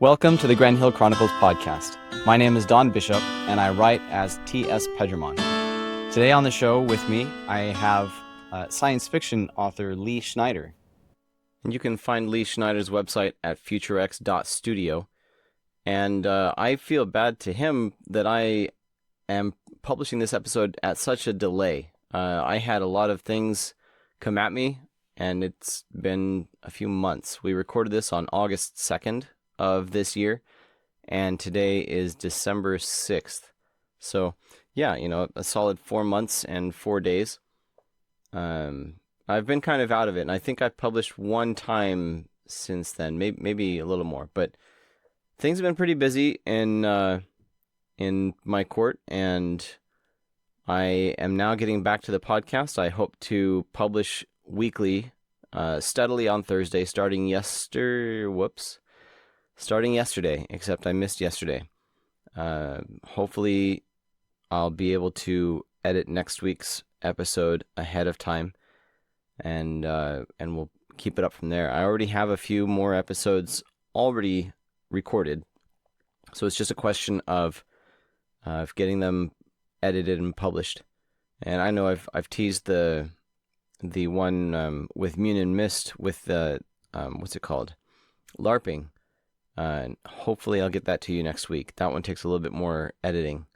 Welcome to the Grand Hill Chronicles podcast. My name is Don Bishop, and I write as T.S. Pedramon. Today on the show with me, I have science fiction author Lee Schneider. And you can find Lee Schneider's website at futurex.studio. And I feel bad to him that I am publishing this episode at such a delay. I had a lot of things come at me, and it's been a few months. We recorded this on August 2nd of this year, and today is December 6th. So, yeah, a solid 4 months and 4 days. I've been kind of out of it, and I think I've published one time since then, maybe a little more. But things have been pretty busy in my court, and I am now getting back to the podcast. I hope to publish weekly, steadily on Thursday, starting yesterday, except I missed yesterday. Hopefully, I'll be able to edit next week's episode ahead of time, and we'll keep it up from there. I already have a few more episodes already recorded, so it's just a question of getting them edited and published. And I know I've teased the one with Moon and Mist with the what's it called, LARPing. And hopefully I'll get that to you next week. That one takes a little bit more editing.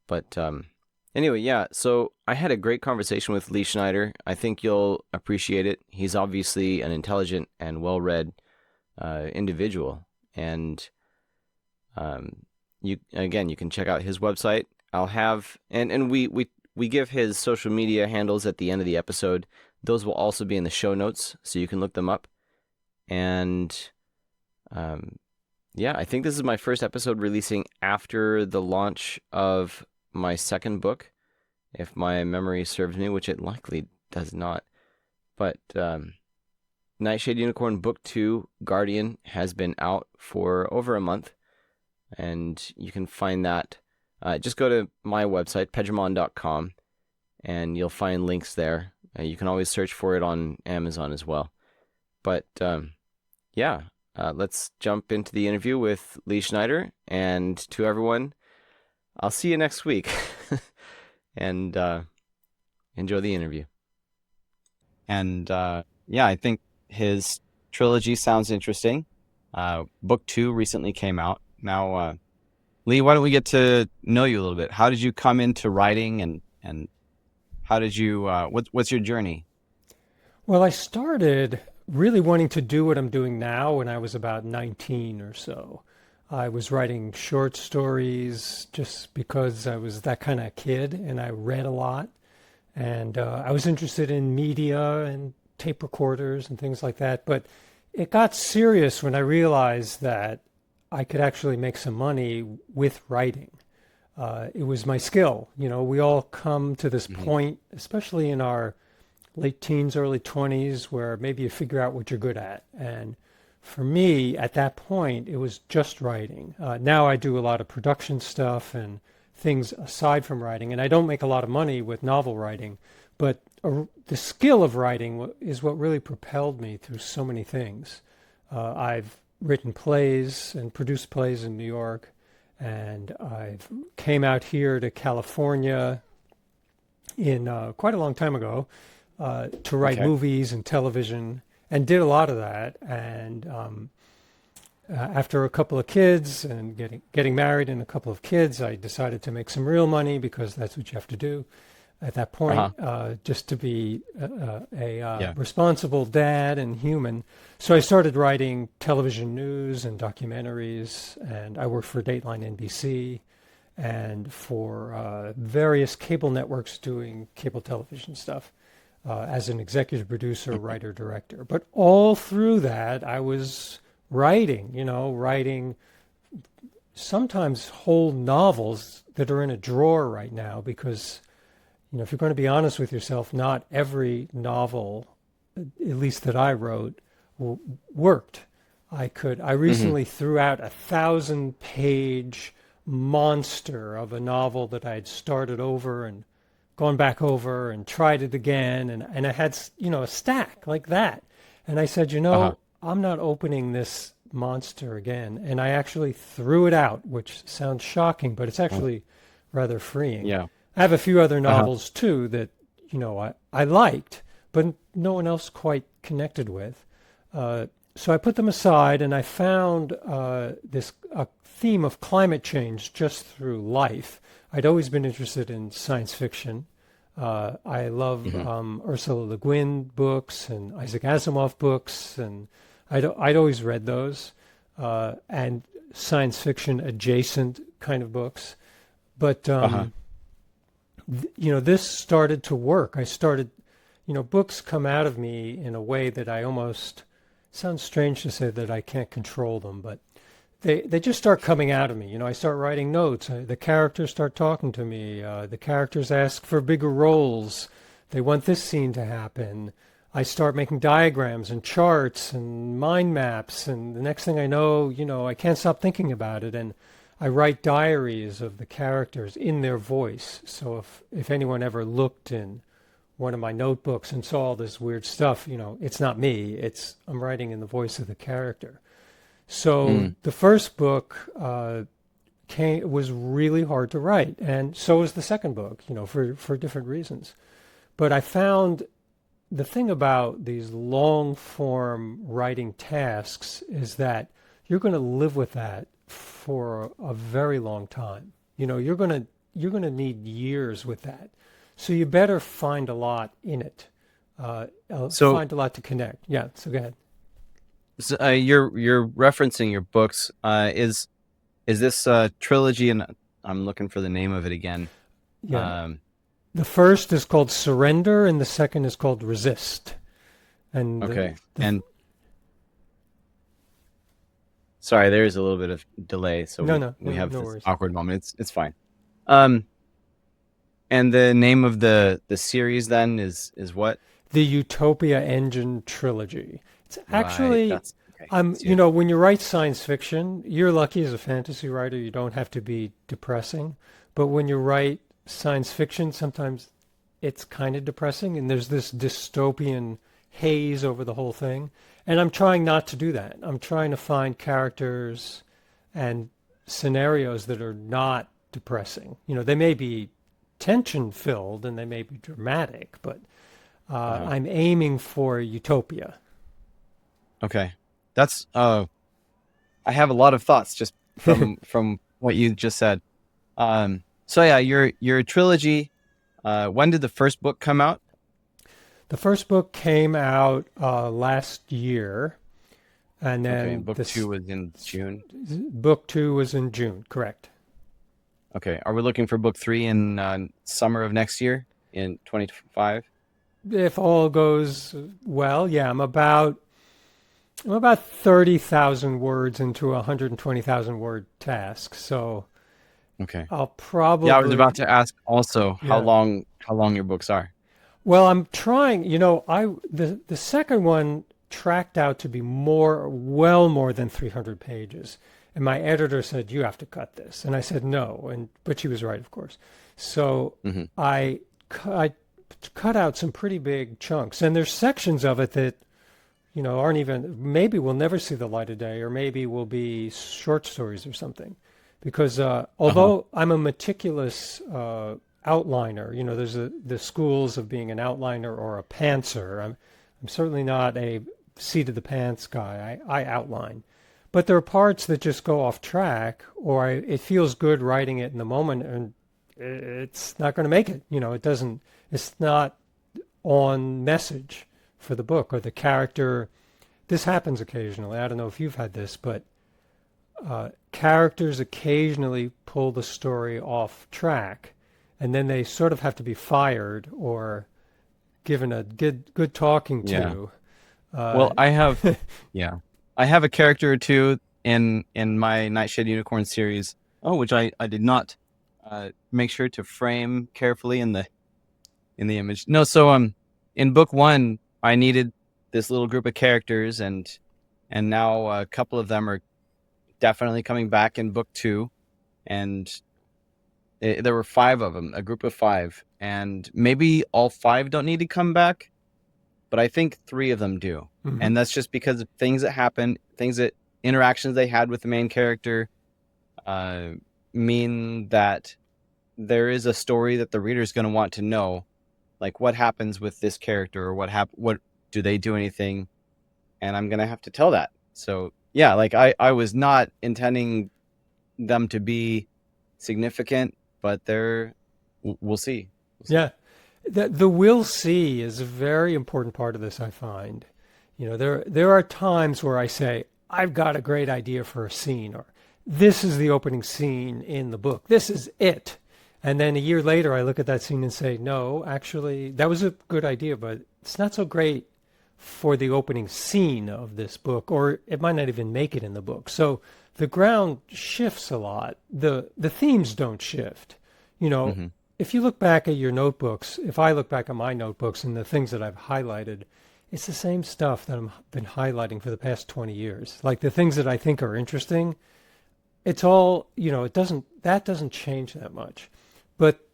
But anyway, yeah, so I had a great conversation with Lee Schneider. I think you'll appreciate it. He's obviously an intelligent and well-read individual. And you can check out his website. I'll have, and we give his social media handles at the end of the episode. Those will also be in the show notes, so you can look them up. And yeah, I think this is my first episode releasing after the launch of my second book, if my memory serves me, which it likely does not. But Nightshade Unicorn Book 2, Guardian, has been out for over a month, and you can find that. Just go to my website, pedramon.com, and you'll find links there. You can always search for it on Amazon as well. But yeah, let's jump into the interview with Lee Schneider. And to everyone, I'll see you next week. And enjoy the interview. And yeah, I think his trilogy sounds interesting. Book 2 recently came out. Now, Lee, why don't we get to know you a little bit? How did you come into writing, and how did you, what's your journey? Well, I started really wanting to do what I'm doing now when I was about 19 or so. I was writing short stories just because I was that kind of kid, and I read a lot. And I was interested in media and tape recorders and things like that. But it got serious when I realized that I could actually make some money with writing. It was my skill. We all come to this point, especially in our late teens, early 20s, where maybe you figure out what you're good at. And for me, at that point, it was just writing. Now I do a lot of production stuff and things aside from writing, and I don't make a lot of money with novel writing, but the skill of writing is what really propelled me through so many things. I've written plays and produced plays in New York, and I've came out here to California in quite a long time ago to write movies and television, and did a lot of that. And after a couple of kids and getting married and a couple of kids, I decided to make some real money, because that's what you have to do at that point, just to be a responsible dad and human. So I started writing television news and documentaries, and I worked for Dateline NBC and for various cable networks doing cable television stuff as an executive producer, writer, director. But all through that, I was writing sometimes whole novels that are in a drawer right now, because if you're going to be honest with yourself, not every novel, at least that I wrote, worked. I recently threw out 1,000-page monster of a novel that I had started over and gone back over and tried it again, and I had a stack like that. And I said, I'm not opening this monster again, and I actually threw it out, which sounds shocking, but it's actually rather freeing. Yeah. I have a few other Uh-huh. novels too that I liked, but no one else quite connected with. So I put them aside, and I found this a theme of climate change just through life. I'd always been interested in science fiction. I love Hmm. Ursula Le Guin books and Isaac Asimov books, and I'd always read those and science fiction adjacent kind of books. But Uh-huh. this started to work. I started, books come out of me in a way that I almost sounds strange to say that I can't control them, but they just start coming out of me. I start writing notes. The characters start talking to me. The characters ask for bigger roles. They want this scene to happen. I start making diagrams and charts and mind maps, and the next thing I know, I can't stop thinking about it. And I write diaries of the characters in their voice. So if anyone ever looked in one of my notebooks and saw all this weird stuff, it's not me. I'm writing in the voice of the character. So Mm. the first book was really hard to write, and so was the second book, for different reasons. But I found the thing about these long form writing tasks is that you're going to live with that for a very long time. You're going to need years with that. So you better find a lot in it. So, Find a lot to connect. Yeah. So go ahead. you're referencing your books. Is this trilogy? And I'm looking for the name of it again. Yeah. Um, The first is called Surrender, and the second is called Resist. And okay. And sorry, there is a little bit of delay, so no, we have no this worries. awkward moment. It's fine. Um, and the name of the series then is what? The Utopia Engine trilogy. It's Right. actually, That's okay. I see it. when you write science fiction, you're lucky as a fantasy writer. You don't have to be depressing. But when you write science fiction, sometimes it's kind of depressing, and there's this dystopian haze over the whole thing. And I'm trying not to do that. I'm trying to find characters and scenarios that are not depressing. They may be tension filled and they may be dramatic, but Uh-huh. I'm aiming for utopia. Okay. That's I have a lot of thoughts just from what you just said. So yeah, your trilogy. When did the first book come out? The first book came out last year, and Okay, then book two this was in June. book two was in June, correct? Okay, are we looking for book three in summer of next year in 2025? If all goes well, yeah, I'm about 30,000 words into a 120,000 word task, so Okay. I'll Yeah, I was probably about to ask also yeah. how long your books are. Well, I'm trying. The second one tracked out to be well more than 300 pages, and my editor said you have to cut this, and I said no, but she was right, of course. So Hmm. I cut out some pretty big chunks, and there's sections of it that aren't even maybe will never see the light of day, or maybe will be short stories or something, because Uh-huh. although I'm a meticulous outliner. There's the schools of being an outliner or a pantser. I'm certainly not a seat of the pants guy. I outline. But there are parts that just go off track, or it feels good writing it in the moment, and it's not going to make it. It doesn't, it's not on message for the book or the character. This happens occasionally. I don't know if you've had this, but characters occasionally pull the story off track, and then they sort of have to be fired or given a good talking Yeah. to. Well, Uh, yeah, I have a character or two in my Nightshade Unicorn series. Oh, which I did not make sure to frame carefully in the image. No, so in book one, I needed this little group of characters, and now a couple of them are definitely coming back in book two, and there were five of them, a group of five, and maybe all five don't need to come back, but I think three of them do, mhm. and that's just because of things that happen, things that interactions they had with the main character uh, mean that there is a story that the reader is going to want to know, like what happens with this character, or what do they do anything, and I'm going to have to tell that. So yeah, like I was not intending them to be significant, but we'll see. We'll see. Yeah. The will see is a very important part of this, I find. There are times where I say, I've got a great idea for a scene, or this is the opening scene in the book. This is it. And then a year later, I look at that scene and say, no, actually, that was a good idea, but it's not so great for the opening scene of this book, or it might not even make it in the book. So the ground shifts a lot. The themes don't shift. Mm-hmm. If you look back at your notebooks, if I look back at my notebooks and the things that I've highlighted, it's the same stuff that I've been highlighting for the past 20 years. Like the things that I think are interesting, it's all, that doesn't change that much. But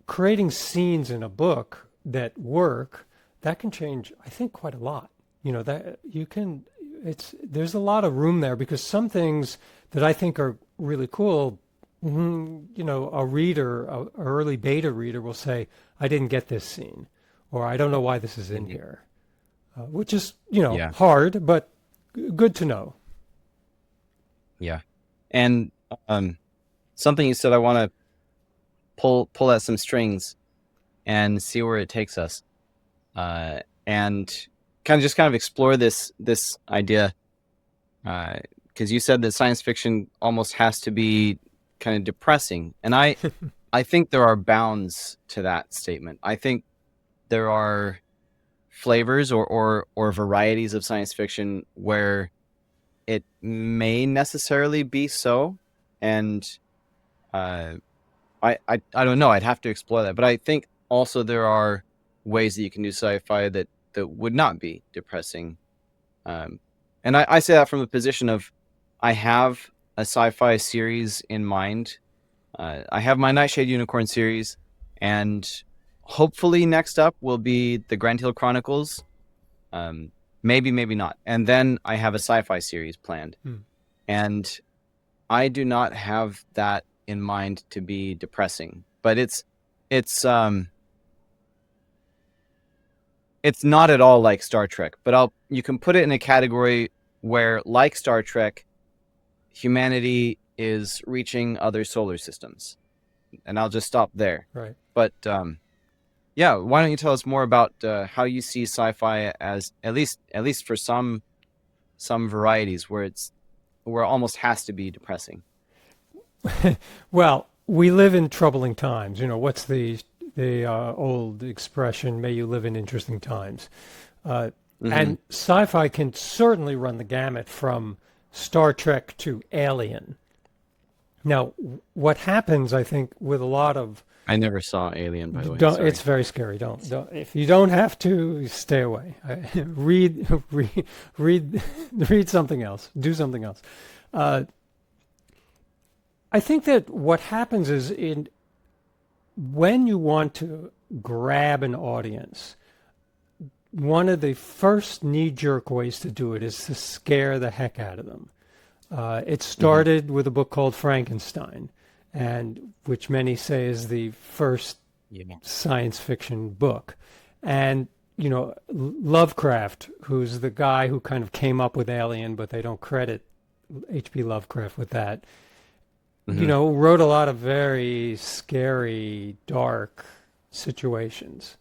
creating scenes in a book that work, that can change, I think, quite a lot. There's a lot of room there, because some things that I think are really cool, a reader, a early beta reader will say, I didn't get this scene, or I don't know why this is in here, which is, Yeah. hard, but good to know. Yeah. And something you said, I want to pull at some strings and see where it takes us, and kind of explore this idea, because you said that science fiction almost has to be kind of depressing, and I think there are bounds to that statement. I think there are flavors or varieties of science fiction where it may necessarily be so, and I don't know. I'd have to explore that, but I think also there are ways that you can do sci-fi that would not be depressing, and I say that from a position of, I have a sci-fi series in mind. I have my Nightshade Unicorn series, and hopefully next up will be the Grand Hill Chronicles. Maybe not. And then I have a sci-fi series planned. And I do not have that in mind to be depressing. But it's not at all like Star Trek. But you can put it in a category where, like Star Trek, humanity is reaching other solar systems. And I'll just stop there. Right. But yeah, why don't you tell us more about how you see sci-fi as, at least for some varieties, where it almost has to be depressing. Well, we live in troubling times. What's the old expression? May you live in interesting times. And sci-fi can certainly run the gamut from Star Trek to Alien. Now, what happens, I think, with a lot of... I never saw Alien, by the way. It's very scary. Don't. If you don't have to, stay away. Read something else. Do something else. I think that what happens is, when you want to grab an audience, one of the first knee-jerk ways to do it is to scare the heck out of them. It started with a book called Frankenstein, and which many say is the first science fiction book. And, Lovecraft, who's the guy who kind of came up with Alien, but they don't credit H.P. Lovecraft with that, wrote a lot of very scary, dark situations.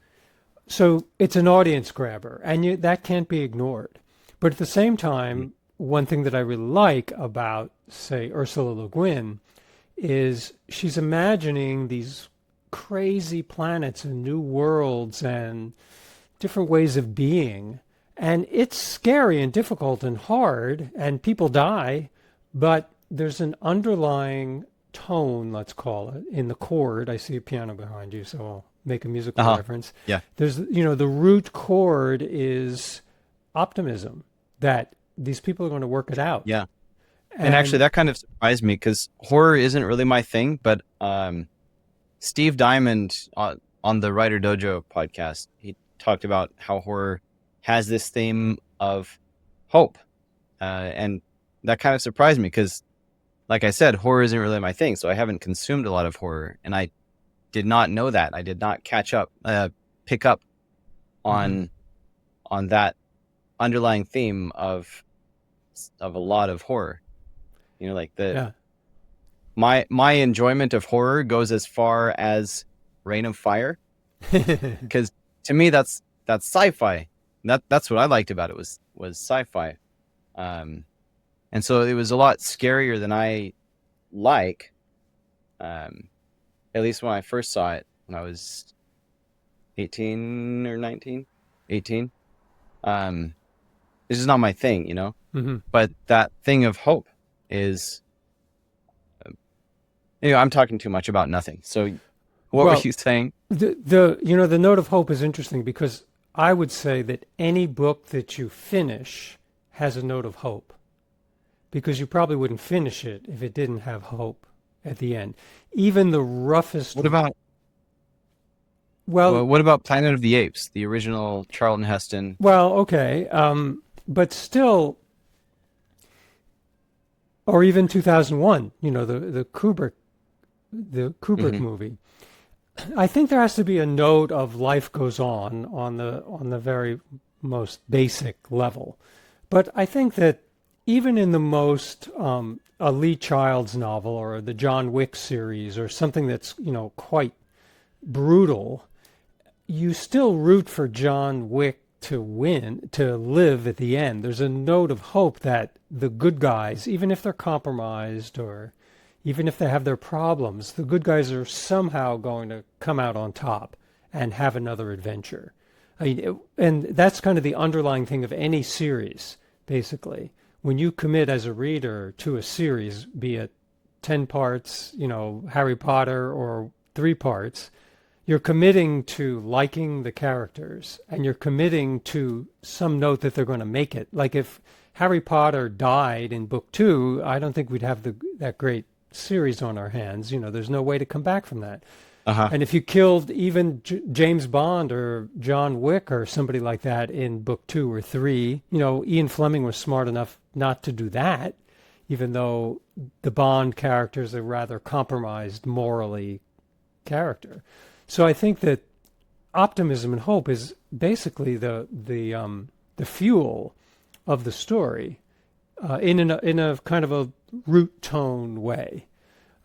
So it's an audience grabber, and that can't be ignored. But at the same time, one thing that I really like about, say, Ursula Le Guin is she's imagining these crazy planets and new worlds and different ways of being. And it's scary and difficult and hard, and people die, but there's an underlying tone, let's call it, in the chord. I see a piano behind you, so I'll make a musical reference. Yeah. There's, the root chord is optimism, that these people are going to work it out. Yeah. And actually, that kind of surprised me, because horror isn't really my thing, but Steve Diamond on the Writer Dojo podcast, he talked about how horror has this theme of hope, and that kind of surprised me because, like I said, horror isn't really my thing, so I haven't consumed a lot of horror, and I did not know that. I did not pick up on that underlying theme of a lot of horror. You know, like my enjoyment of horror goes as far as Reign of Fire, because to me that's sci-fi. That's what I liked about it was sci-fi, and so it was a lot scarier than I like. At least when I first saw it when I was 18 or 19, 18. This is not my thing, you know. But that thing of hope is, I'm talking too much about nothing. So what were you saying? The note of hope is interesting because I would say that any book that you finish has a note of hope, because you probably wouldn't finish it if it didn't have hope at the end. Even the roughest. What about Planet of the Apes, the original Charlton Heston? Well, okay, but still, or even 2001. The Kubrick movie. I think there has to be a note of life goes on the very most basic level. But I think that even in the most a Lee Child's novel or the John Wick series or something that's quite brutal, you still root for John Wick to live at the end. There's a note of hope that the good guys, even if they're compromised or even if they have their problems, the good guys are somehow going to come out on top and have another adventure. And that's kind of the underlying thing of any series, basically. When you commit as a reader to a series, be it 10 parts, Harry Potter, or 3 parts, you're committing to liking the characters, and you're committing to some note that they're going to make it. Like if Harry Potter died in book 2, I don't think we'd have that great series on our hands. There's no way to come back from that. And if you killed even James Bond or John Wick or somebody like that in book 2 or 3, Ian Fleming was smart enough not to do that, even though the Bond characters are rather compromised morally character. So I think that optimism and hope is basically the fuel of the story, in a kind of a root tone way.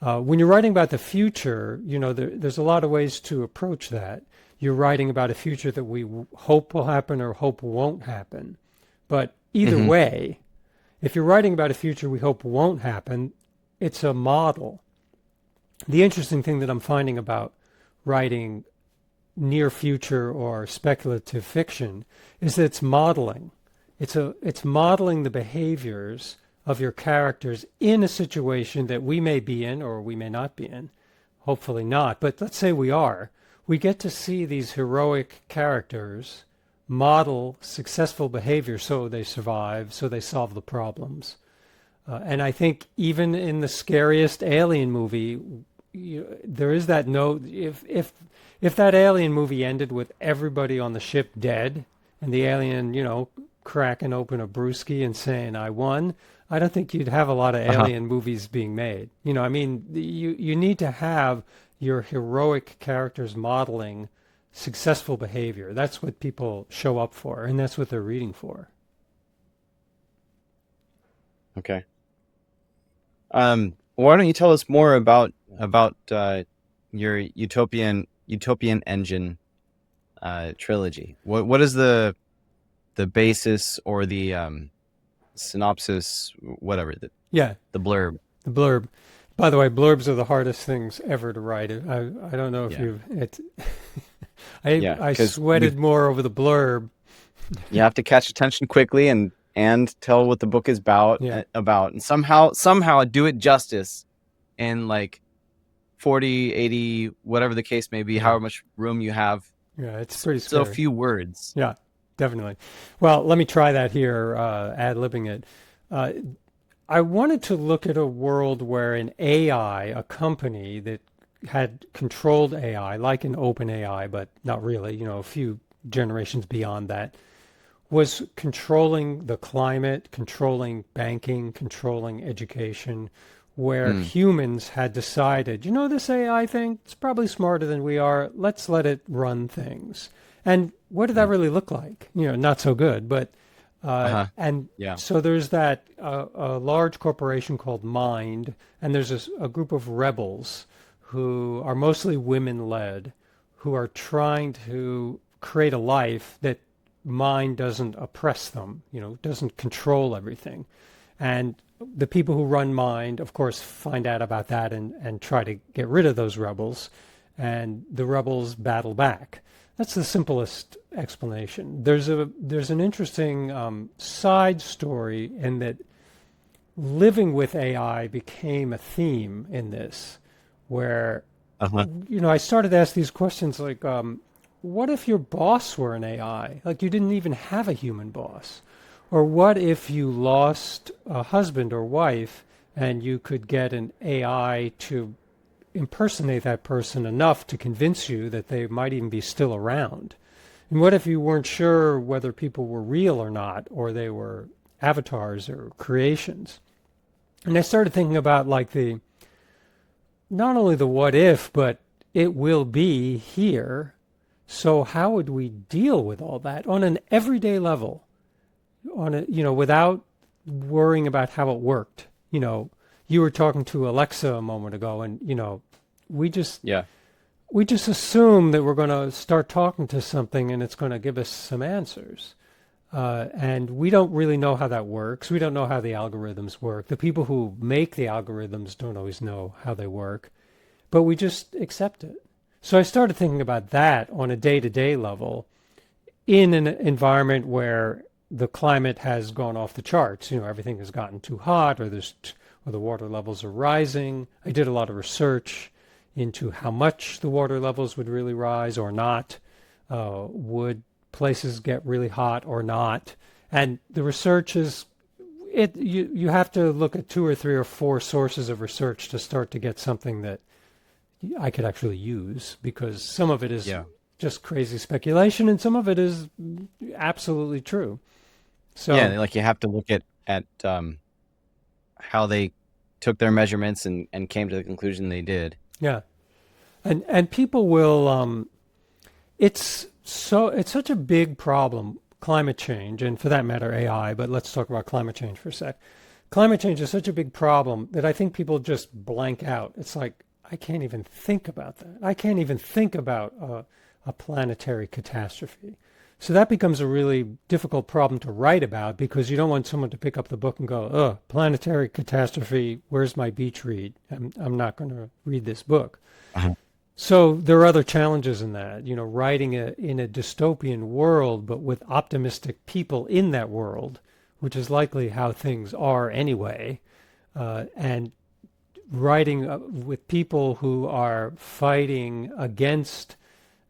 When you're writing about the future, there's a lot of ways to approach that. You're writing about a future that we hope will happen or hope won't happen. But either way, if you're writing about a future we hope won't happen, it's a model. The interesting thing that I'm finding about writing near future or speculative fiction is that it's modeling. It's modeling the behaviors of your characters in a situation that we may be in or we may not be in. Hopefully not, but let's say we are. We get to see these heroic characters model successful behavior so they survive, so they solve the problems. And I think even in the scariest Alien movie, there is that note. If that Alien movie ended with everybody on the ship dead and the alien, cracking open a brewski and saying, "I won," I don't think you'd have a lot of Alien movies being made. You need to have your heroic characters modeling successful behavior. That's what people show up for, and that's what they're reading for. Okay. Why don't you tell us more about your Utopian Engine trilogy? What is the basis or the synopsis, whatever? The blurb. The blurb. By the way, blurbs are the hardest things ever to write. I don't know if I sweated more over the blurb. You have to catch attention quickly and tell what the book is about, and somehow do it justice in like 40, 80, whatever the case may be, however much room you have. Yeah, it's pretty scary. So few words. Yeah, definitely. Well, let me try that here, ad-libbing it. I wanted to look at a world where an AI, a company that had controlled AI, like an open AI, but not really, a few generations beyond that, was controlling the climate, controlling banking, controlling education, where Mm. humans had decided, this AI thing, it's probably smarter than we are. Let's let it run things. And what did that Mm. really look like? Not so good. But Uh-huh. and Yeah. so there's that a large corporation called Mind, and there's a group of rebels who are mostly women led, who are trying to create a life that Mind doesn't oppress them, doesn't control everything. And the people who run Mind, of course, find out about that and try to get rid of those rebels. And the rebels battle back. That's the simplest explanation. There's an interesting side story in that living with AI became a theme in this, where Uh-huh. I started to ask these questions like, what if your boss were an AI? Like you didn't even have a human boss. Or what if you lost a husband or wife and you could get an AI to impersonate that person enough to convince you that they might even be still around? And what if you weren't sure whether people were real or not, or they were avatars or creations? And I started thinking about like not only the what if, but it will be here. So how would we deal with all that on an everyday level, without worrying about how it worked? You were talking to Alexa a moment ago, and we just Yeah. we just assume that we're going to start talking to something and it's going to give us some answers. And we don't really know how that works. We don't know how the algorithms work. The people who make the algorithms don't always know how they work, but we just accept it. So I started thinking about that on a day-to-day level in an environment where the climate has gone off the charts. Everything has gotten too hot, or or the water levels are rising. I did a lot of research into how much the water levels would really rise or not. Would places get really hot or not? And the research is you have to look at 2 or 3 or 4 sources of research to start to get something that I could actually use, because some of it is Yeah. just crazy speculation and some of it is absolutely true. Yeah, So like you have to look at how they took their measurements and came to the conclusion they did. yeah, and people will it's such a big problem, climate change, and for that matter AI, but let's talk about climate change for a sec. Climate change is such a big problem that I think people just blank out. It's like, I can't even think about that. I can't even think about a planetary catastrophe. So that becomes a really difficult problem to write about, because you don't want someone to pick up the book and go, "Oh, planetary catastrophe, where's my beach read? I'm not going to read this book." Uh-huh. So there are other challenges in that, writing in a dystopian world, but with optimistic people in that world, which is likely how things are anyway, and writing with people who are fighting against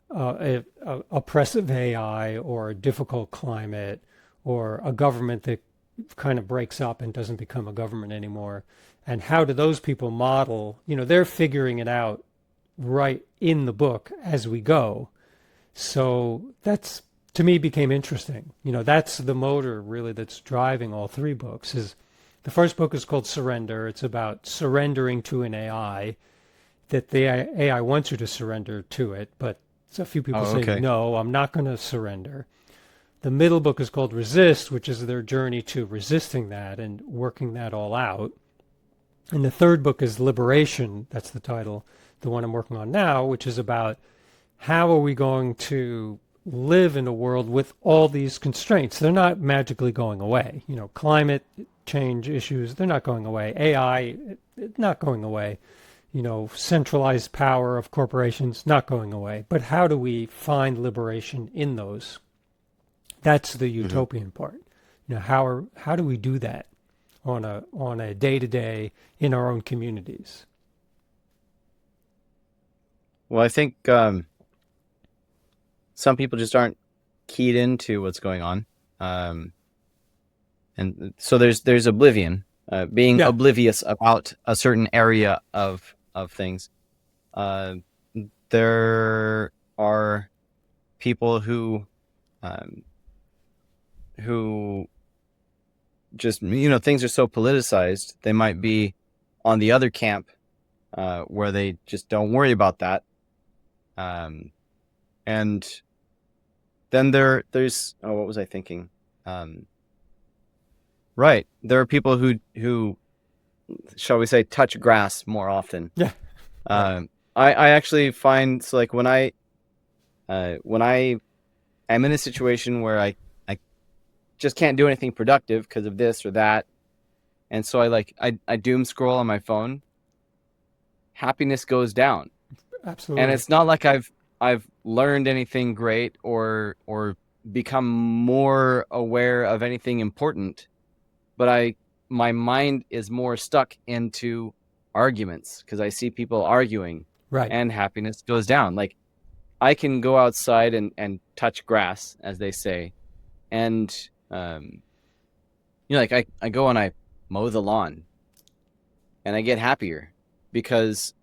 oppressive AI or a difficult climate or a government that kind of breaks up and doesn't become a government anymore. And how do those people model? They're figuring it out right in the book as we go. So that's, to me, became interesting. That's the motor really that's driving all 3 books. Is the first book is called Surrender. It's about surrendering to an AI, that the AI wants you to surrender to it, but a few people Oh, say, okay. no, I'm not going to surrender. The middle book is called Resist, which is their journey to resisting that and working that all out. And the third book is Liberation. That's the title, the one I'm working on now, which is about how are we going to live in a world with all these constraints. They're not magically going away. Climate change issues, they're not going away. AI, not going away. Centralized power of corporations, not going away. But how do we find liberation in those? That's the Hmm. utopian part. How do we do that on a day-to-day in our own communities? Well, I think some people just aren't keyed into what's going on, um, and so there's oblivion, being Yeah. oblivious about a certain area of things. Uh, there are people um, who just, things are so politicized, they might be on the other camp, where they just don't worry about that. And then there's, what was I thinking? Right. There are people who, shall we say, touch grass more often. Yeah. I actually find, so like when I am in a situation where I just can't do anything productive because of this or that, and so I doom scroll on my phone, happiness goes down. Absolutely. And it's not like I've learned anything great or become more aware of anything important, but my mind is more stuck into arguments because I see people arguing, Right. and happiness goes down. Like, I can go outside and touch grass, as they say, and like I go and I mow the lawn, and I get happier because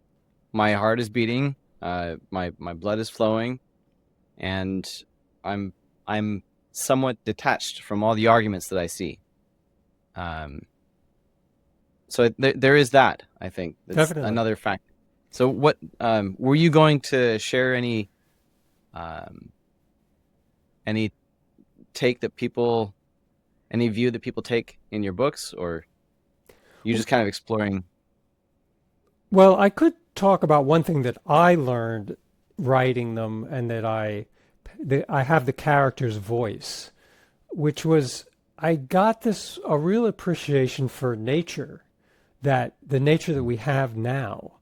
my heart is beating, my blood is flowing, and I'm somewhat detached from all the arguments that I see. So there is that, I think. That's Definitely. another factor. So what were you going to share any any view that people take in your books, or you just kind of exploring? Well, I could talk about one thing that I learned writing them, and that I have the character's voice, which was I got a real appreciation for nature, that the nature that we have now.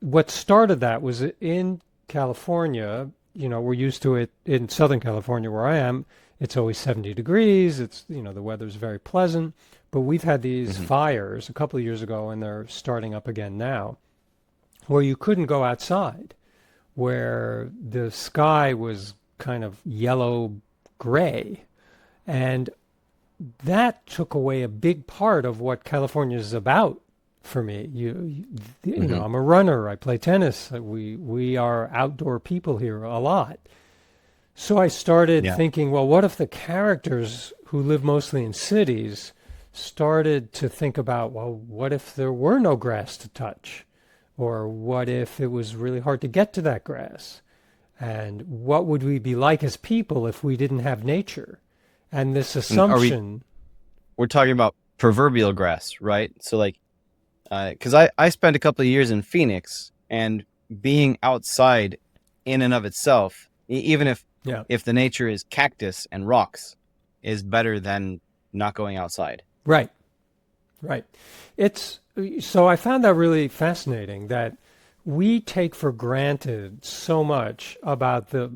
What started that was in California. We're used to it in Southern California where I am. It's always 70 degrees. It's, the weather's very pleasant. But we've had these fires a couple of years ago, and they're starting up again now, where you couldn't go outside, where the sky was kind of yellow gray. And that took away a big part of what California is about for me. You know, I'm a runner. I play tennis. We are outdoor people here a lot. So I started thinking, well, what if the characters who live mostly in cities started to think about, well, what if there were no grass to touch? Or what if it was really hard to get to that grass? And what would we be like as people if we didn't have nature? And this assumption... We're talking about proverbial grass, right? So like, because I spent a couple of years in Phoenix, and being outside in and of itself, even if the nature is cactus and rocks, is better than not going outside. Right. So I found that really fascinating, that we take for granted so much about the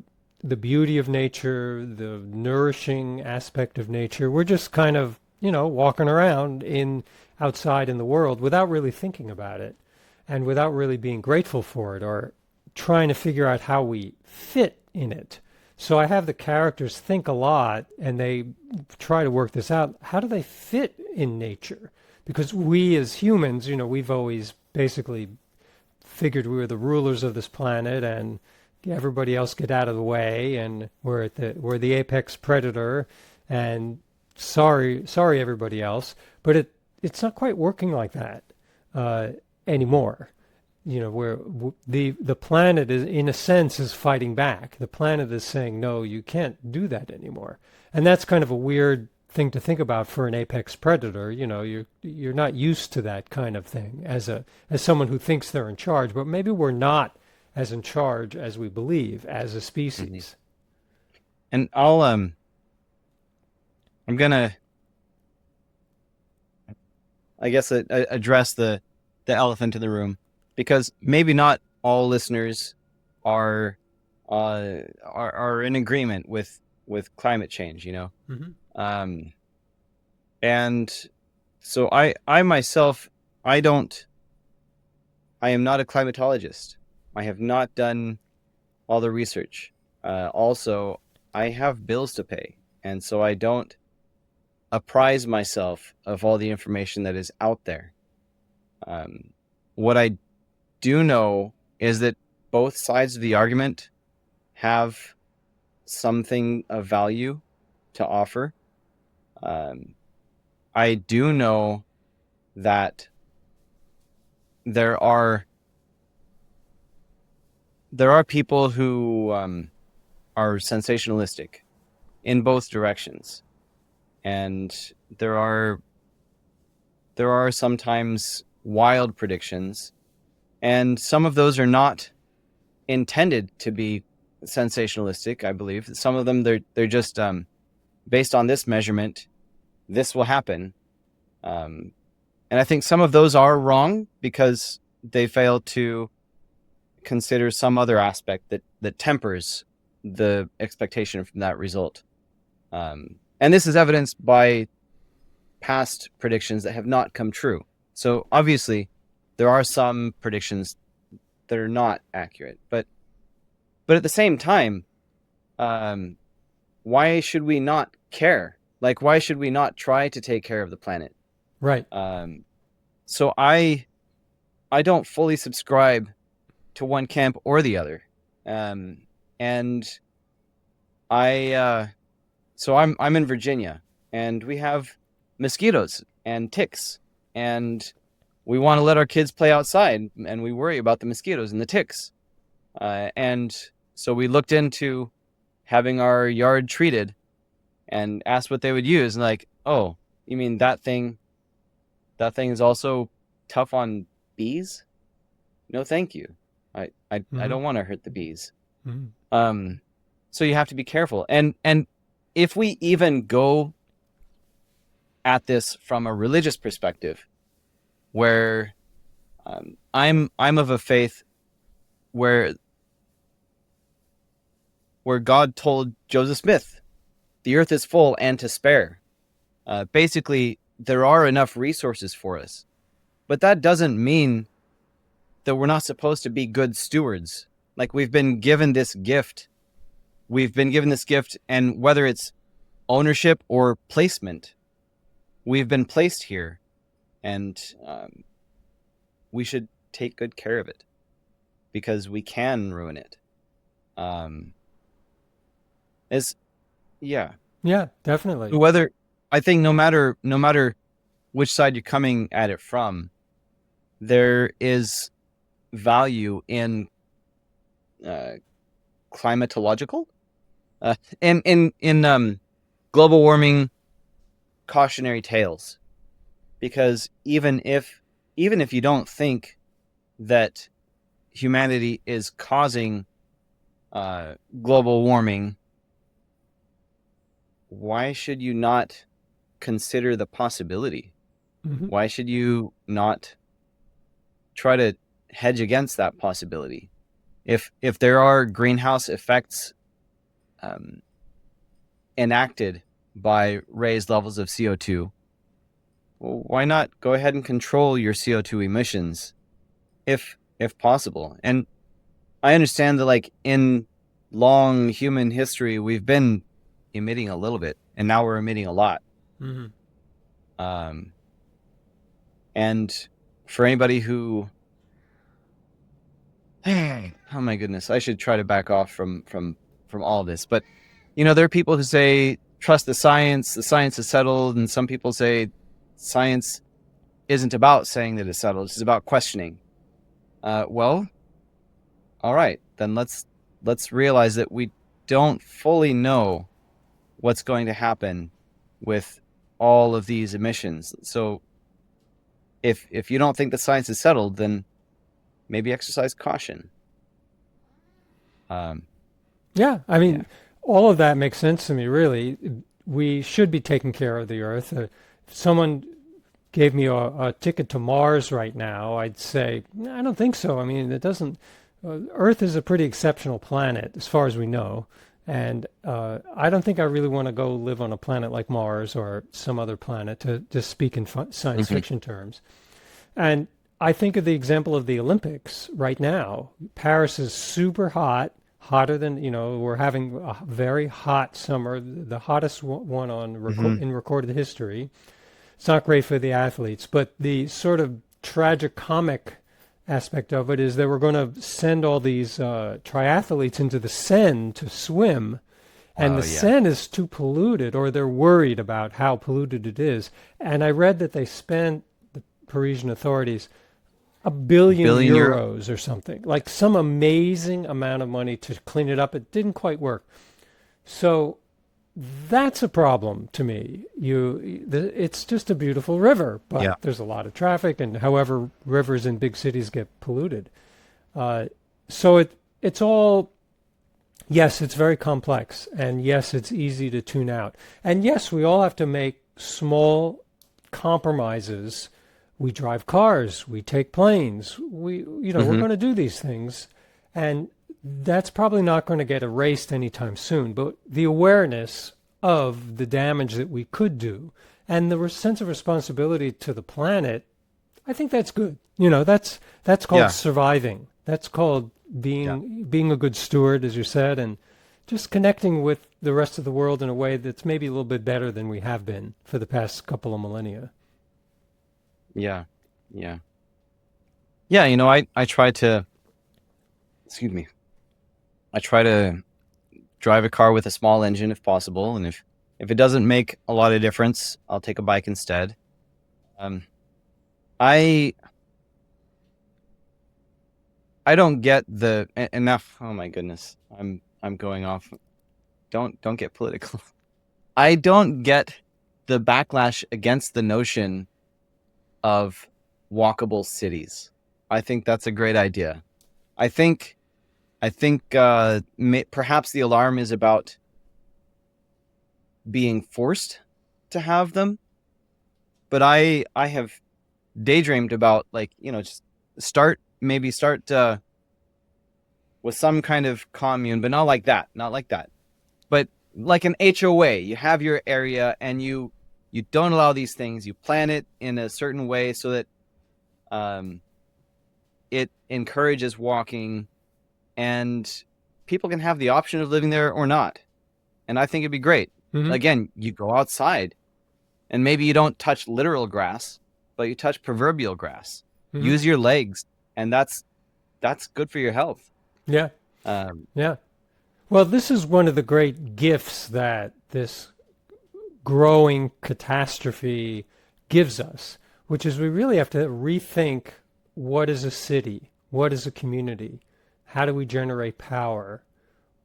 beauty of nature, the nourishing aspect of nature. We're just kind of, walking around outside in the world without really thinking about it, and without really being grateful for it, or trying to figure out how we fit in it. So I have the characters think a lot, and they try to work this out. How do they fit in nature? Because we as humans, we've always basically figured we were the rulers of this planet, and everybody else get out of the way, and we're the apex predator, and sorry everybody else. But it's not quite working like that anymore. Where the planet is, in a sense, is fighting back. The planet is saying, no, you can't do that anymore. And that's kind of a weird thing to think about for an apex predator. You're not used to that kind of thing as someone who thinks they're in charge, but maybe we're not as in charge as we believe as a species. And I'm gonna, I guess, address the elephant in the room, because maybe not all listeners are in agreement with climate change, and so I myself, I am not a climatologist. I have not done all the research. Also, I have bills to pay, and so I don't apprise myself of all the information that is out there. What I do know is that both sides of the argument have something of value to offer. I do know that there are people who are sensationalistic in both directions, and there are sometimes wild predictions, and some of those are not intended to be sensationalistic. I believe some of them they're just based on this measurement, this will happen, and I think some of those are wrong because they fail to consider some other aspect that tempers the expectation from that result. And this is evidenced by past predictions that have not come true. So obviously there are some predictions that are not accurate, but at the same time, why should we not care? Like, why should we not try to take care of the planet? Right. So I don't fully subscribe to one camp or the other. And so I'm in Virginia, and we have mosquitoes and ticks, and we want to let our kids play outside, and we worry about the mosquitoes and the ticks. And so we looked into having our yard treated and asked what they would use. And like, oh, you mean that thing is also tough on bees? No, thank you. I don't want to hurt the bees. So you have to be careful. And if we even go at this from a religious perspective, where I'm of a faith where God told Joseph Smith, the earth is full and to spare. Basically, there are enough resources for us. But that doesn't mean that we're not supposed to be good stewards. Like, we've been given this gift. And whether it's ownership or placement, we've been placed here. And we should take good care of it, because we can ruin it. Yeah, definitely. Whether, I think no matter which side you're coming at it from, there is value in climatological in global warming cautionary tales, because even if you don't think that humanity is causing global warming, why should you not consider the possibility? Why should you not try to hedge against that possibility? If there are greenhouse effects enacted by raised levels of CO2, well, why not go ahead and control your CO2 emissions if possible? And I understand that, like, in long human history, we've been emitting a little bit, and now we're emitting a lot. And for anybody who, oh my goodness, I should try to back off from all this. But, there are people who say, trust the science is settled. And some people say science isn't about saying that it's settled. It's about questioning. Well, all right, then let's realize that we don't fully know what's going to happen with all of these emissions. So if you don't think the science is settled, then maybe exercise caution. All of that makes sense to me, really. We should be taking care of the Earth. If someone gave me a ticket to Mars right now, I'd say, I don't think so. I mean, it doesn't... Earth is a pretty exceptional planet, as far as we know. And I don't think I really want to go live on a planet like Mars or some other planet, to speak in science fiction terms. And I think of the example of the Olympics right now. Paris is super hot, hotter than, we're having a very hot summer, the hottest one in recorded history. It's not great for the athletes, but the sort of tragicomic aspect of it is that we're going to send all these triathletes into the Seine to swim, And Oh the yeah. Seine is too polluted, or they're worried about how polluted it is. And I read that they spent, the Parisian authorities, €1 billion €1 billion. or something, like some amazing amount of money to clean it up. It didn't quite work. So that's a problem to me. It's just a beautiful river, but Yeah. there's a lot of traffic, and however, rivers in big cities get polluted. Uh, so it's all, yes, it's very complex, and yes, it's easy to tune out, and yes, we all have to make small compromises. We drive cars, we take planes, we're Hmm. going to do these things, and that's probably not going to get erased anytime soon. But the awareness of the damage that we could do and the sense of responsibility to the planet, I think that's good. That's called Yeah. surviving. That's called Yeah. being a good steward, as you said, and just connecting with the rest of the world in a way that's maybe a little bit better than we have been for the past couple of millennia. Yeah. Yeah. Yeah. I try to, excuse me, I try to drive a car with a small engine if possible. And if it doesn't make a lot of difference, I'll take a bike instead. Um, I, I don't get and now, oh my goodness, I'm going off. Don't get political. I don't get the backlash against the notion of walkable cities. I think that's a great idea. I think perhaps the alarm is about being forced to have them, but I have daydreamed about, like, just start with some kind of commune, but not like that, but like an HOA. You have your area, and you don't allow these things. You plan it in a certain way so that um, it encourages walking, and people can have the option of living there or not. And I think it'd be great. Hmm. Again, you go outside, and maybe you don't touch literal grass, but you touch proverbial grass. Hmm. Use your legs, and that's good for your health. Yeah, Um, yeah. Well, this is one of the great gifts that this growing catastrophe gives us, which is we really have to rethink what is a city, what is a community, how do we generate power,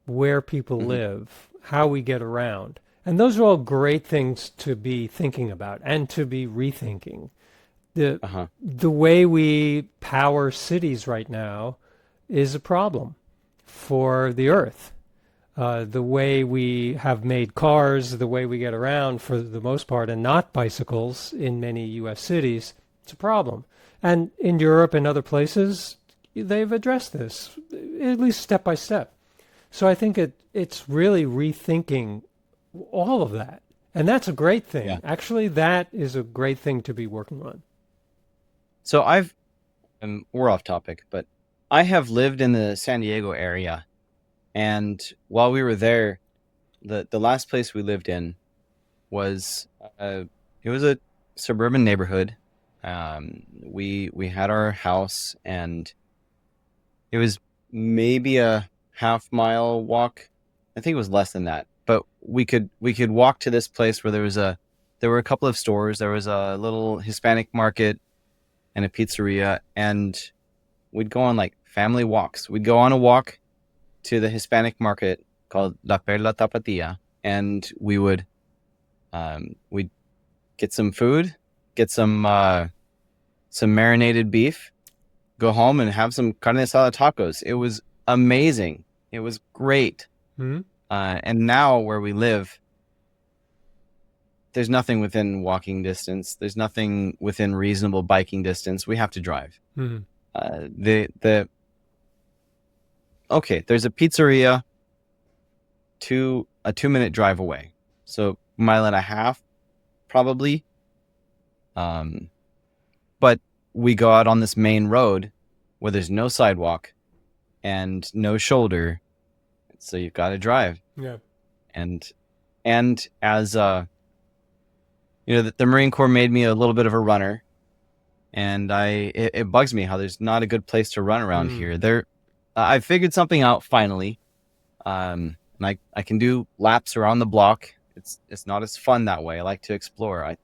where people mhm, live, how we get around. And those are all great things to be thinking about and to be rethinking. The uh-huh. the way we power cities right now is a problem for the earth. The way we have made cars, the way we get around for the most part, and not bicycles in many U.S. cities, it's a problem. And in Europe and other places, they've addressed this, at least step by step. So I think it's really rethinking all of that. And that's a great Yeah. thing. Actually, that is a great thing to be working on. So we're off topic, but I have lived in the San Diego area, and while we were there, the last place we lived in was it was a suburban neighborhood. We had our house, and it was maybe a half-mile walk. I think it was less than that, but we could walk to this place where there were a couple of stores. There was a little Hispanic market and a pizzeria, and we'd go on like family walks. We'd go on a walk to the Hispanic market called La Perla Tapatía, and we'd get some food, get some marinated beef, go home and have some carne asada tacos. It was amazing. It was great. Hmm. And now where we live, there's nothing within walking distance. There's nothing within reasonable biking distance. We have to drive. Hmm. The Okay, there's a pizzeria a 2-minute drive away, so mile and a half probably. Um, but we go out on this main road where there's no sidewalk and no shoulder, so you've got to drive. Yeah. And as the Marine Corps made me a little bit of a runner, and it bugs me how there's not a good place to run around Mm. here. I figured something out finally. and I can do laps around the block. It's not as fun that way. I like to explore.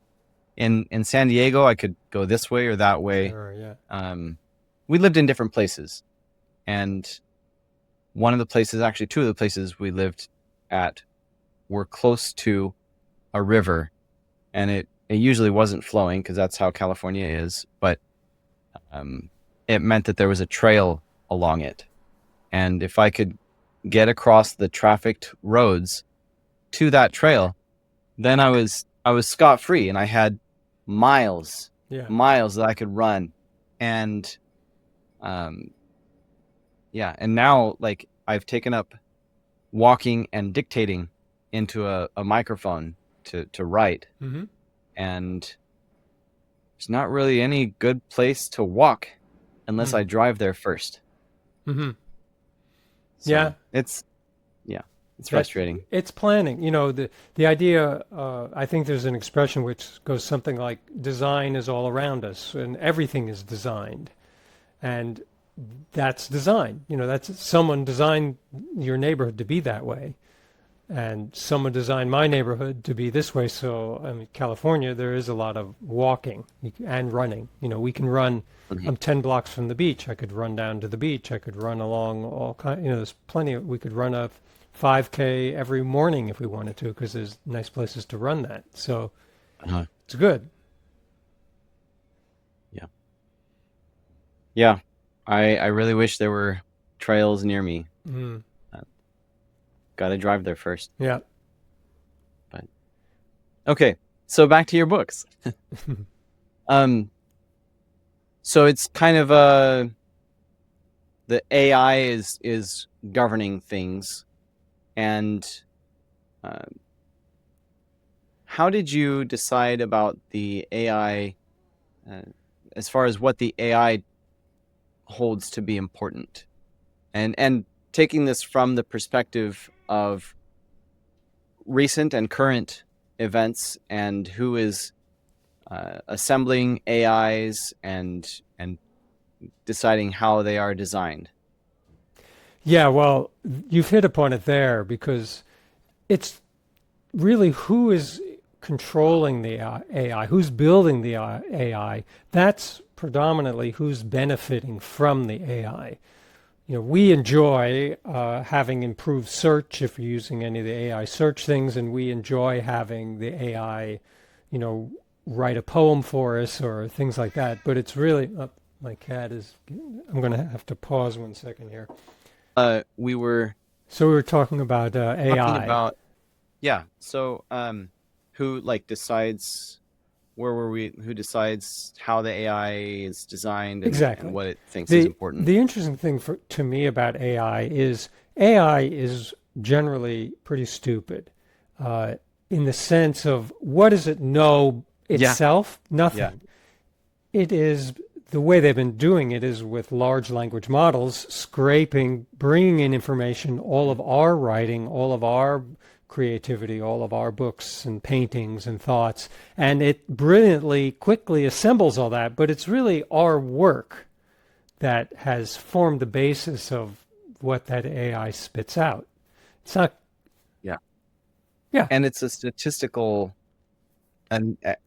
In San Diego, I could go this way or that way. Sure, yeah. We lived in different places, and one of the places, actually two of the places we lived at, were close to a river, and it usually wasn't flowing because that's how California is, but it meant that there was a trail along it, and if I could get across the trafficked roads to that trail, then I was scot-free, and I had miles that I could run. And and now, like, I've taken up walking and dictating into a microphone to write. Mm-hmm. And there's not really any good place to walk unless I drive there first. Mm-hmm. So it's frustrating. It's planning. The idea, I think there's an expression which goes something like, design is all around us, and everything is designed. And that's design. That's someone designed your neighborhood to be that way. And someone designed my neighborhood to be this way. So, California, there is a lot of walking and running. We can run. I'm 10 blocks from the beach. I could run down to the beach. I could run along all kinds. There's plenty we could run a 5K every morning if we wanted to, because there's nice places to run that. So it's good. Yeah. I really wish there were trails near me. Got to drive there first. Yeah. But okay, so back to your books. So it's kind of the AI is governing things, and how did you decide about the AI as far as what the AI holds to be important, and taking this from the perspective of recent and current events, and who is assembling AIs and deciding how they are designed? Yeah, well, you've hit upon it there, because it's really who is controlling the AI, who's building the AI. That's predominantly who's benefiting from the AI. We enjoy having improved search if you're using any of the AI search things, and we enjoy having the AI, write a poem for us or things like that. But it's really, my cat is, I'm going to have to pause 1 second here. We were talking about AI. Talking about, so who decides, where were we, who decides how the AI is designed, and, exactly, and what it thinks is important? The interesting thing to me about AI is generally pretty stupid, in the sense of, what does it know itself? Nothing. Yeah. It is, the way they've been doing it is with large language models, scraping, bringing in information, all of our writing, all of our creativity, all of our books and paintings and thoughts, and it brilliantly, quickly assembles all that. But it's really our work that has formed the basis of what that AI spits out. It's not. Yeah. And it's a statistical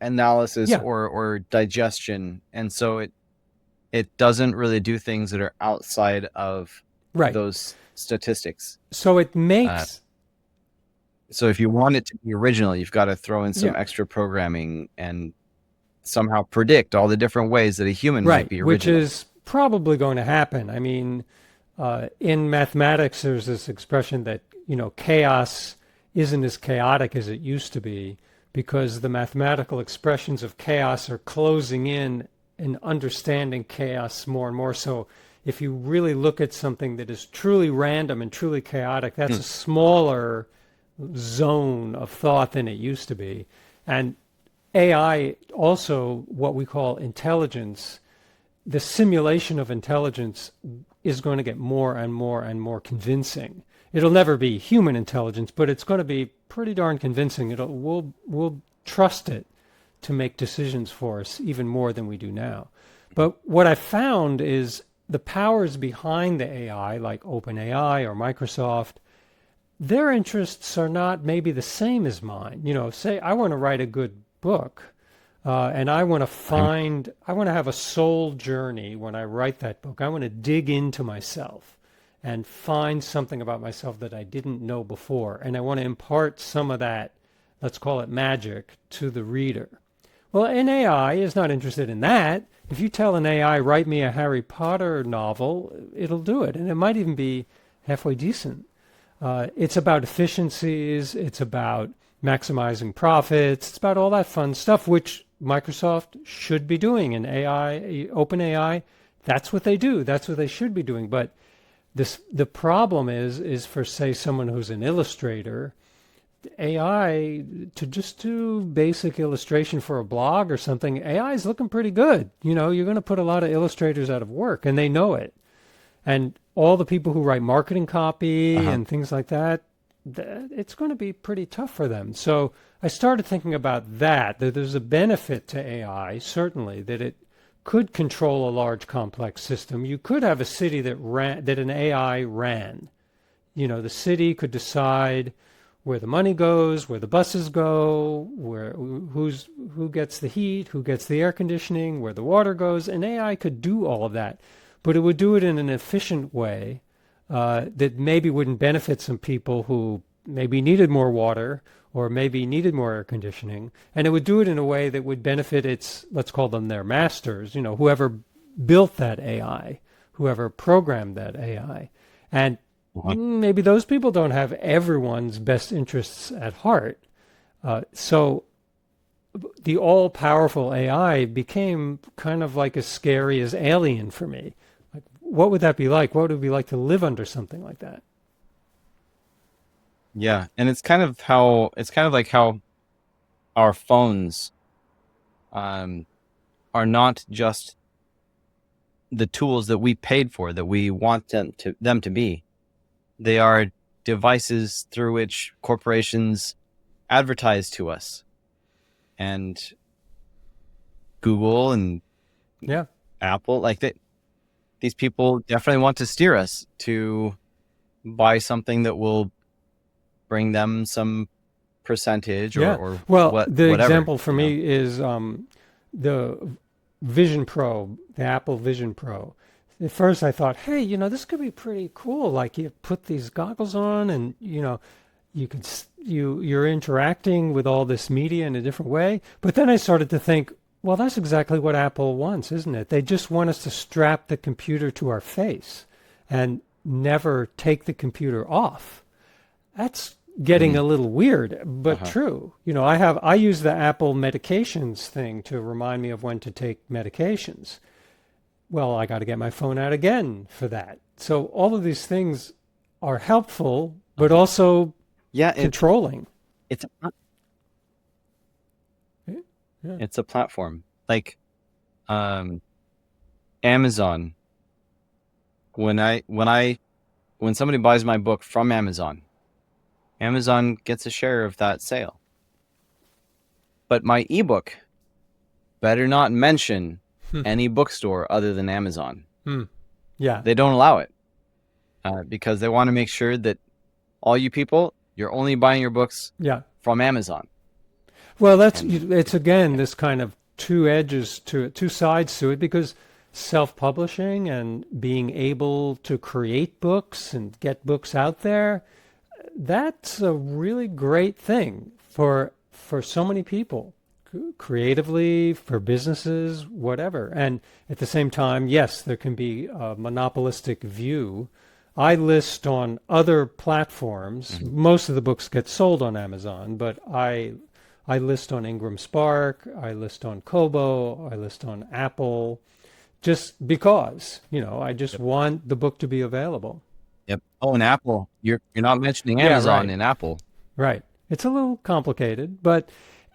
analysis or digestion, and so it doesn't really do things that are outside of those statistics. So it makes. So if you want it to be original, you've got to throw in some extra programming and somehow predict all the different ways that a human might be original. Which is probably going to happen. In mathematics, there's this expression that, chaos isn't as chaotic as it used to be, because the mathematical expressions of chaos are closing in and understanding chaos more and more. So if you really look at something that is truly random and truly chaotic, that's a smaller zone of thought than it used to be. And AI, also what we call intelligence, the simulation of intelligence is going to get more and more and more convincing. It'll never be human intelligence, but it's going to be pretty darn convincing. We'll trust it to make decisions for us even more than we do now. But what I found is the powers behind the AI, like OpenAI or Microsoft, their interests are not maybe the same as mine. Say I want to write a good book, and I want to have a soul journey when I write that book. I want to dig into myself and find something about myself that I didn't know before. And I want to impart some of that, let's call it magic, to the reader. Well, an AI is not interested in that. If you tell an AI, write me a Harry Potter novel, it'll do it. And it might even be halfway decent. It's about efficiencies. It's about maximizing profits. It's about all that fun stuff, which Microsoft should be doing. And AI, OpenAI, that's what they do. That's what they should be doing. But the problem is for, say, someone who's an illustrator, AI, to just do basic illustration for a blog or something, AI is looking pretty good. You're going to put a lot of illustrators out of work, and they know it. And all the people who write marketing copy and things like that, it's going to be pretty tough for them. So I started thinking about that there's a benefit to AI, certainly, that it could control a large complex system. You could have a city that an AI ran. The city could decide where the money goes, where the buses go, who gets the heat, who gets the air conditioning, where the water goes. An AI could do all of that, but it would do it in an efficient way that maybe wouldn't benefit some people who maybe needed more water or maybe needed more air conditioning. And it would do it in a way that would benefit its, let's call them their masters, whoever built that AI, whoever programmed that AI. And maybe those people don't have everyone's best interests at heart. So the all-powerful AI became kind of like as scary as Alien for me. Like, what would that be like? What would it be like to live under something like that? Yeah, and it's kind of like how our phones are not just the tools that we paid for, that we want them to be. They are devices through which corporations advertise to us. And Google and Apple, these people definitely want to steer us to buy something that will bring them some percentage or whatever. Example for me is the Vision Pro, the Apple Vision Pro. At first I thought, hey, this could be pretty cool. Like, you put these goggles on and, you're interacting with all this media in a different way. But then I started to think, well, that's exactly what Apple wants, isn't it? They just want us to strap the computer to our face and never take the computer off. That's getting a little weird, but true. I use the Apple medications thing to remind me of when to take medications. Well, I got to get my phone out again for that. So all of these things are helpful, but also controlling. It's a platform. Like Amazon. When somebody buys my book from Amazon gets a share of that sale. But my ebook better not mention any bookstore other than Amazon. Yeah. They don't allow it because they want to make sure that all you people, you're only buying your books from Amazon. Well, it's again this kind of two sides to it, because self-publishing and being able to create books and get books out there, that's a really great thing for so many people. Creatively, for businesses, whatever. And at the same time, yes, there can be a monopolistic view. I list on other platforms. Most of the books get sold on Amazon, but I list on Ingram Spark, I list on Kobo, I list on Apple, just because, I just want the book to be available. Yep. Oh, and Apple. You're not mentioning Amazon in Apple. Right. It's a little complicated, but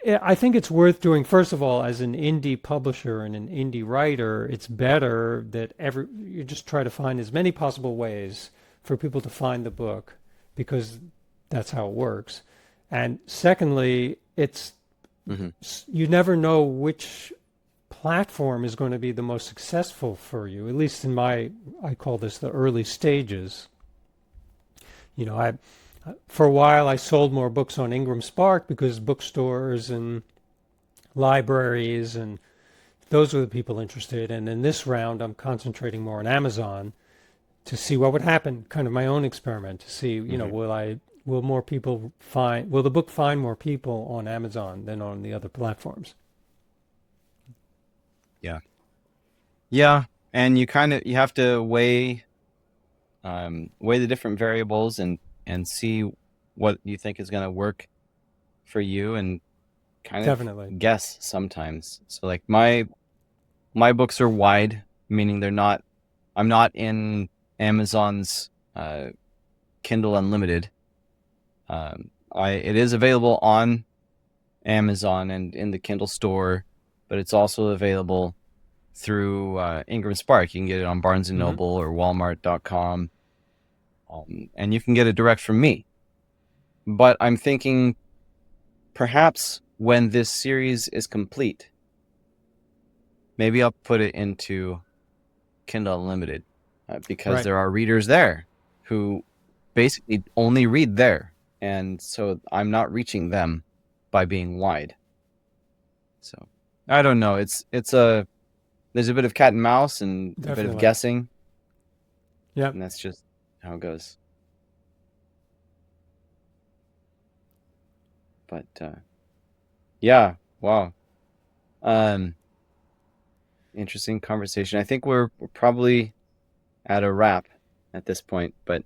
I think it's worth doing. First of all, as an indie publisher and an indie writer, it's better that you just try to find as many possible ways for people to find the book, because that's how it works. And secondly, you never know which platform is going to be the most successful for you, at least in I call this the early stages. For a while, I sold more books on Ingram Spark because bookstores and libraries and those were the people interested. And in this round, I'm concentrating more on Amazon to see what would happen, kind of my own experiment to see, will more people will the book find more people on Amazon than on the other platforms? Yeah. Yeah. And you have to weigh the different variables and see what you think is going to work for you and kind of Definitely. guess sometimes. So like my books are wide, meaning I'm not in Amazon's Kindle Unlimited. It is available on Amazon and in the Kindle store, but it's also available through Ingram Spark. You can get it on Barnes & Noble or Walmart.com, and you can get it direct from me. But I'm thinking perhaps when this series is complete, maybe I'll put it into Kindle Unlimited because there are readers there who basically only read there. And so I'm not reaching them by being wide. So I don't know. There's a bit of cat and mouse and a bit of guessing. Yeah. And that's just how it goes. But yeah, wow. Interesting conversation. I think we're probably at a wrap at this point, but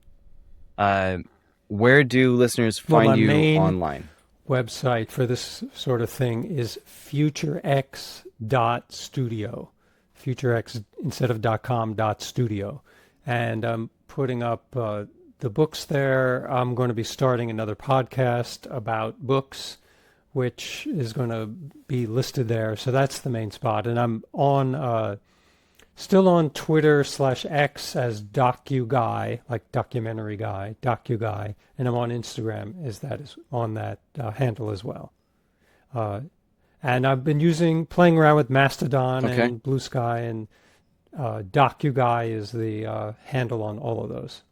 where do listeners find you online? Website for this sort of thing is futurex.studio. Futurex instead of .com .studio. And I'm putting up the books there. I'm going to be starting another podcast about books, which is going to be listed there. So that's the main spot. And I'm on still on Twitter /X as DocuGuy, like documentary guy, DocuGuy. And I'm on Instagram is on that handle as well. And I've been playing around with Mastodon and Blue Sky, and DocuGuy is the handle on all of those.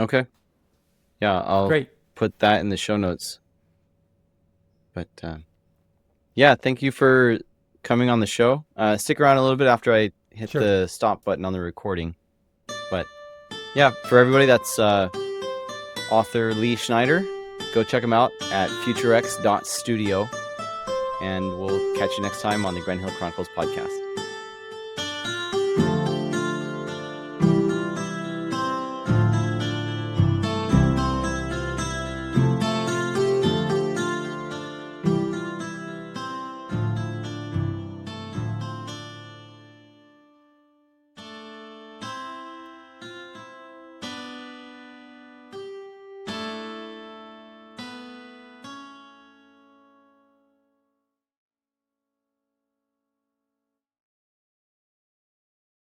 Okay. Yeah, I'll put that in the show notes. But yeah, thank you for coming on the show. Stick around a little bit after I hit the stop button on the recording. But yeah, for everybody, that's author Lee Schneider. Go check him out at futurex.studio. And we'll catch you next time on the Grand Hill Chronicles podcast.